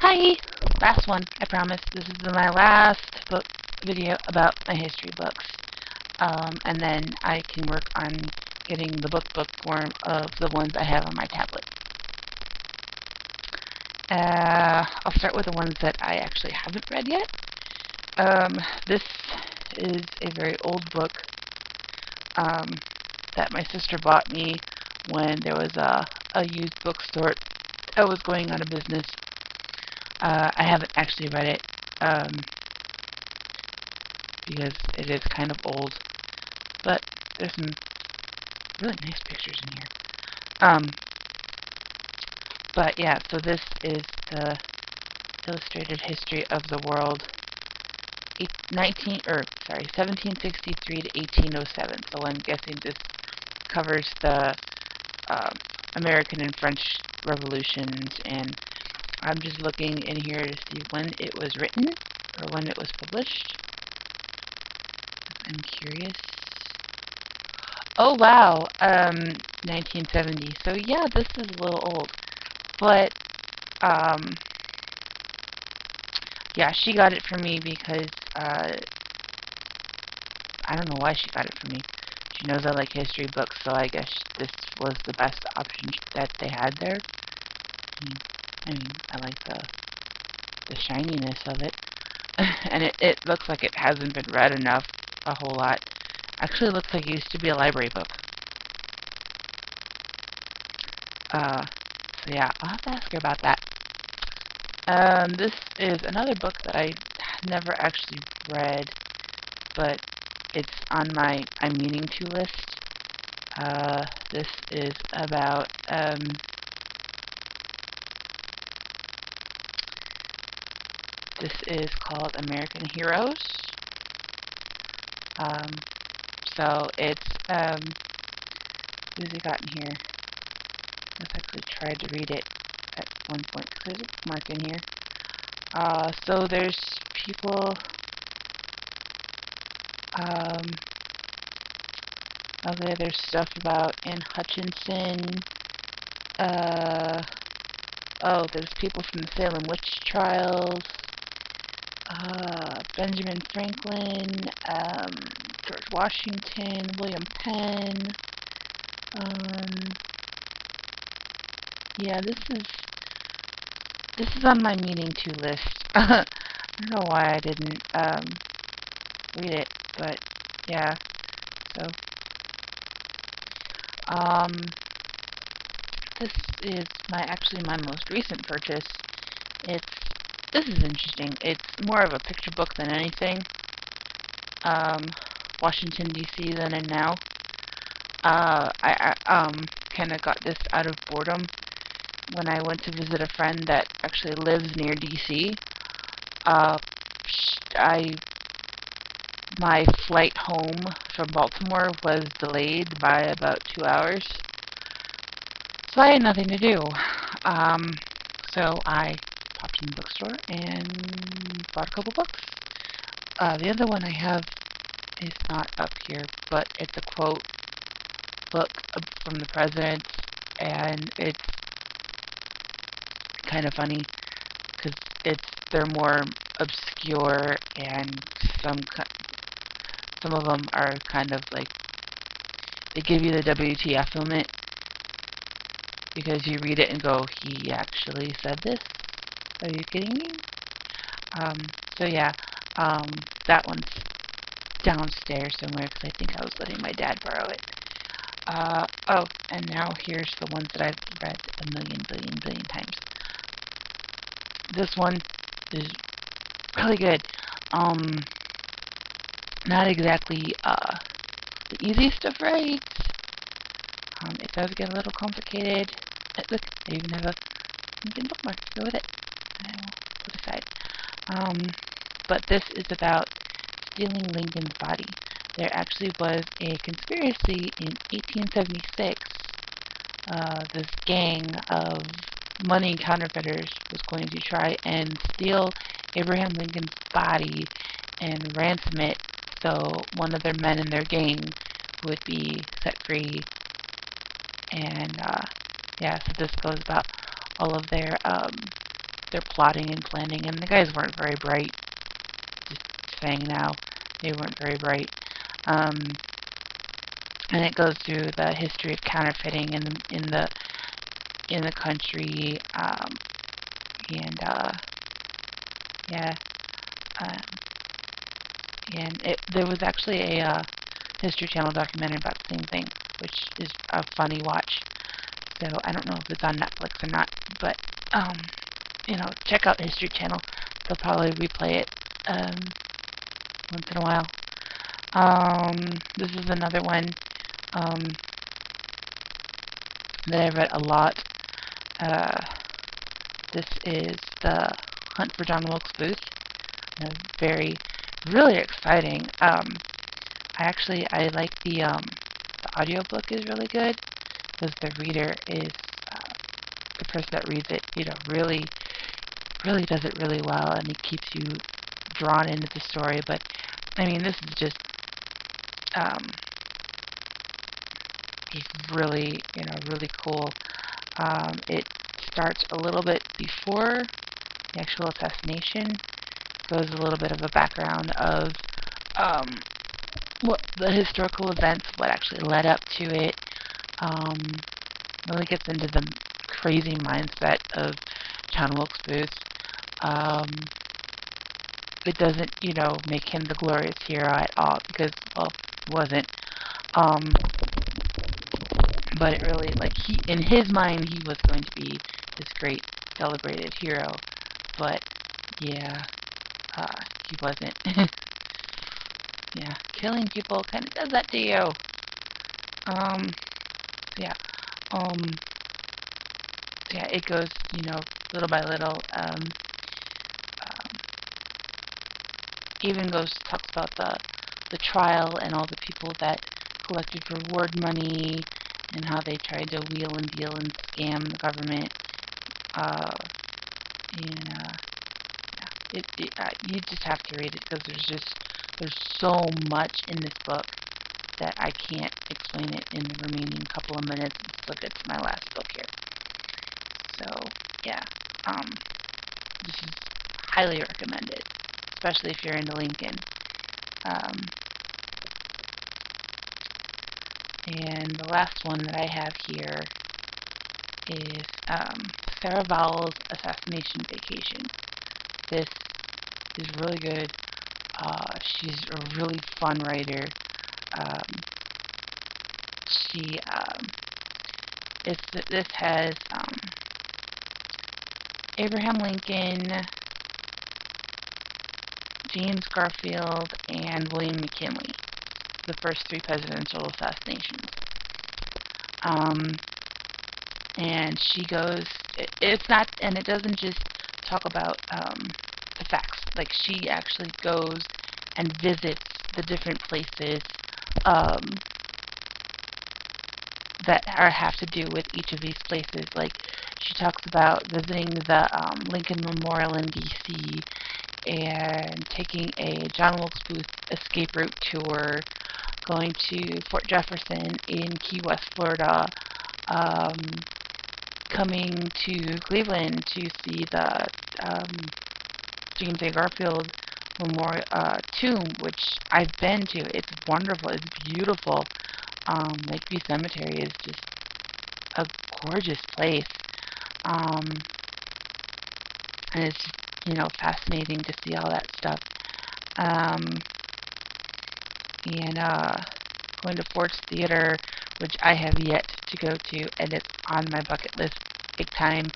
Hi! Last one, I promise. This is my last book video about my history books. And then I can work on getting the book form of the ones I have on my tablet. I'll start with the ones that I actually haven't read yet. This is a very old book that my sister bought me when there was a used bookstore that was going out of business. I haven't actually read it because it is kind of old, but there's some really nice pictures in here. But yeah, so this is the Illustrated History of the World, 1763 to 1807. So I'm guessing this covers the American and French revolutions, and I'm just looking in here to see when it was written or when it was published. I'm curious. Oh wow, 1970. So yeah, this is a little old, but yeah, she got it for me because I don't know why she got it for me. She knows I like history books, so I guess this was the best option that they had there. I mean, I like the shininess of it, and it looks like it hasn't been read enough a whole lot. Actually, it looks like it used to be a library book. So yeah, I'll have to ask her about that. This is another book that I never actually read, but it's on my I'm meaning to list. This is about this is called American Heroes. So it's who's he got in here? I've actually tried to read it at one point because there's a bookmark in here. So there's people. Okay, there's stuff about Anne Hutchinson. Oh, there's people from the Salem witch trials. Benjamin Franklin, George Washington, William Penn. Yeah, this is on my meaning to list. I don't know why I didn't read it, but yeah. So this is actually my most recent purchase. This is interesting. It's more of a picture book than anything. Washington D.C. then and now. I kind of got this out of boredom when I went to visit a friend that actually lives near D.C. My flight home from Baltimore was delayed by about 2 hours, so I had nothing to do. So I popped in the bookstore and bought a couple books. The other one I have is not up here, but it's a quote book from the president, and it's kind of funny because they're more obscure, and some of them are kind of like they give you the WTF moment because you read it and go, he actually said this? Are you kidding me? So yeah, that one's downstairs somewhere because I think I was letting my dad borrow it. Oh, and now here's the ones that I've read a million, billion times. This one is really good. Not exactly the easiest of reads. It does get a little complicated. Look, I even have a LinkedIn bookmark to go with it. I will put aside. But this is about stealing Lincoln's body. There actually was a conspiracy in 1876. This gang of money counterfeiters was going to try and steal Abraham Lincoln's body and ransom it so one of their men in their gang would be set free. And yeah, so this goes about all of their they're plotting and planning, and the guys weren't very bright. Just saying now, they weren't very bright. And it goes through the history of counterfeiting in the country, and yeah, um, and there was actually a History Channel documentary about the same thing, which is a funny watch. So I don't know if it's on Netflix or not, but check out History Channel. They'll probably replay it once in a while. This is another one that I read a lot. This is The Hunt for John Wilkes Booth. Really exciting. I like the audiobook is really good because the reader is the person that reads it, really does it really well, and it keeps you drawn into the story. But I mean, this is just really, really cool. It starts a little bit before the actual assassination, goes a little bit of a background of what the historical events, what actually led up to it. Really gets into the crazy mindset of John Wilkes Booth. It doesn't, make him the glorious hero at all, because, well, he wasn't. But it really, in his mind, he was going to be this great, celebrated hero. But, yeah, he wasn't. Yeah, killing people kind of does that to you. Yeah. Yeah, it goes, little by little. Even talks about the trial and all the people that collected reward money and how they tried to wheel and deal and scam the government. You just have to read it because there's so much in this book that I can't explain it in the remaining couple of minutes and still get to my last book here. So yeah, this is highly recommended, especially if you're into Lincoln. And the last one that I have here is Sarah Vowell's Assassination Vacation. This is really good. She's a really fun writer. This has Abraham Lincoln, James Garfield, and William McKinley, the first 3 presidential assassinations. And she goes, it doesn't just talk about the facts. Like, she actually goes and visits the different places that have to do with each of these places. Like, she talks about visiting the Lincoln Memorial in D.C. and taking a John Wilkes Booth escape route tour, going to Fort Jefferson in Key West, Florida, coming to Cleveland to see the James A. Garfield Memorial tomb, which I've been to. It's wonderful. It's beautiful. Lakeview Cemetery is just a gorgeous place. And it's, fascinating to see all that stuff. And going to Ford's Theater, which I have yet to go to, and it's on my bucket list big time.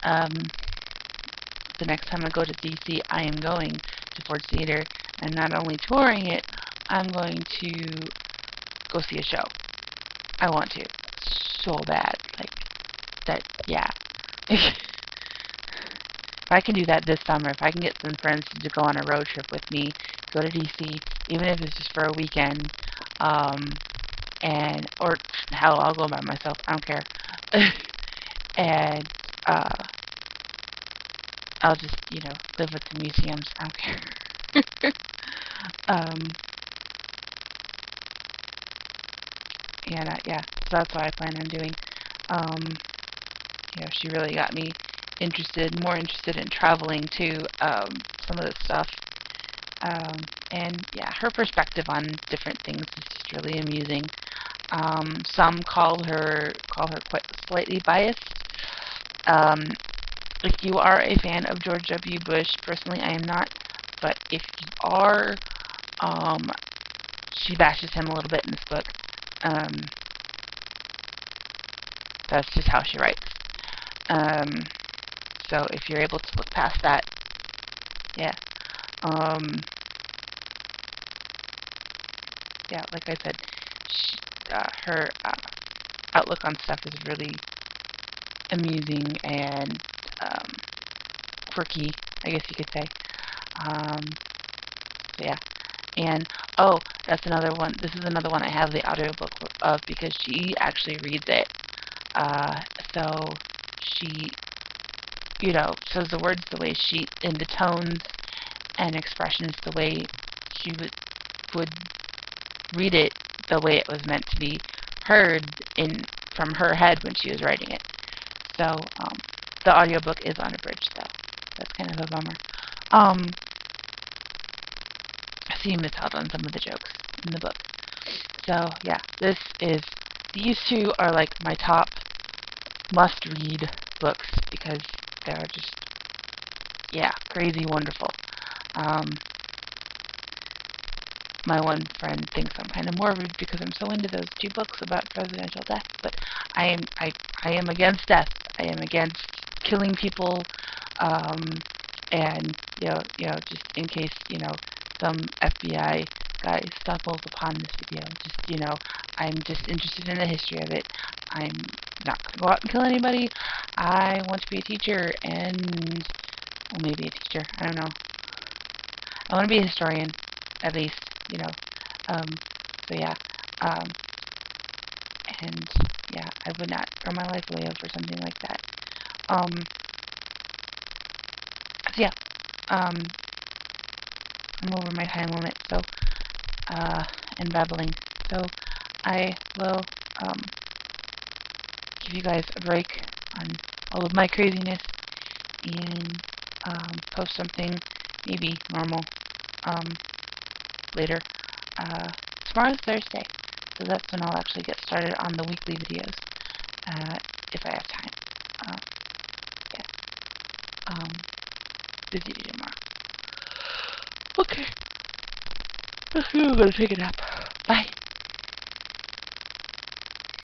The next time I go to DC, I am going to Ford's Theater, and not only touring it, I'm going to go see a show. I want to so bad, yeah. If I can do that this summer, if I can get some friends to go on a road trip with me, go to DC, even if it's just for a weekend, or hell, I'll go by myself. I don't care. And I'll just, live with the museums. I don't care. Yeah, so that's what I plan on doing. She really got me more interested in traveling to some of this stuff. And yeah, her perspective on different things is just really amusing. Some call her quite slightly biased. If you are a fan of George W. Bush, personally I am not, but if you are, she bashes him a little bit in this book. That's just how she writes. So if you're able to look past that, yeah. Yeah, like I said, her outlook on stuff is really amusing and quirky, I guess you could say. Yeah. And oh, that's another one. This is another one I have the audiobook of because she actually reads it. So she, says the words the way she, in the tones and expressions the way she would read it, the way it was meant to be heard from her head when she was writing it. So the audiobook is unabridged though. That's kind of a bummer. So you miss out on some of the jokes in the book. So yeah, these two are like my top must-read books because they're just, crazy wonderful. My one friend thinks I'm kind of morbid because I'm so into those two books about presidential death, but I am against death. I am against killing people, and just in case some FBI guy stumbles upon this video. I'm just interested in the history of it. I'm not going to go out and kill anybody. I want to be a teacher maybe a teacher. I don't know. I want to be a historian, at least, So yeah. And yeah, I would not throw my life away over something like that. So yeah. I'm over my time limit, so and babbling. So I will give you guys a break on all of my craziness and post something maybe normal later. Tomorrow's Thursday, so that's when I'll actually get started on the weekly videos if I have time. Busy day tomorrow. Okay. I'm gonna take a nap. Bye.